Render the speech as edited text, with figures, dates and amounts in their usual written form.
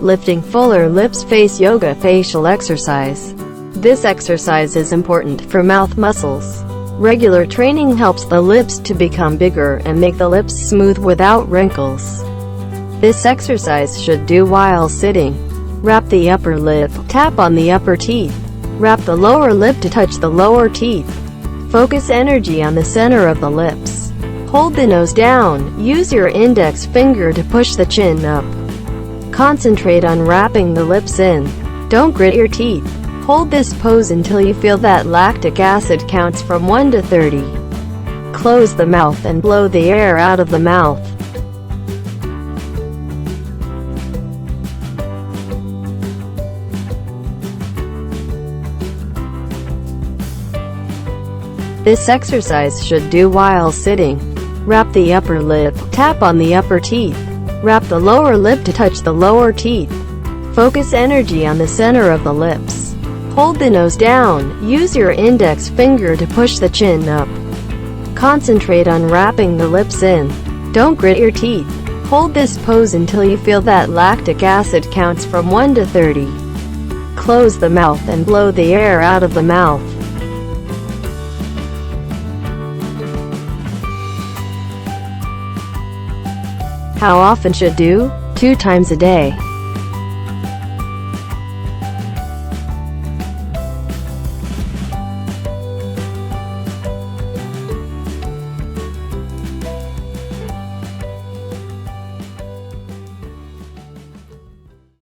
lifting fuller lips face yoga facial exercise. This exercise is important for mouth muscles. Regular training helps the lips to become bigger and make the lips smooth without wrinkles. This exercise should do while sitting. Wrap the upper lip, tap on the upper teeth. Wrap the lower lip to touch the lower teeth. Focus energy on the center of the lips. Hold the nose down, use your index finger to push the chin up. Concentrate on wrapping the lips in. Don't grit your teeth. Hold this pose until you feel that lactic acid counts from 1 to 30. Close the mouth and blow the air out of the mouth. This exercise should do while sitting. Wrap the upper lip, tap on the upper teeth. Wrap the lower lip to touch the lower teeth. Focus energy on the center of the lips. Hold the nose down, use your index finger to push the chin up. Concentrate on wrapping the lips in. Don't grit your teeth. Hold this pose until you feel that lactic acid counts from 1 to 30. Close the mouth and blow the air out of the mouth. How often should do? 2 times a day.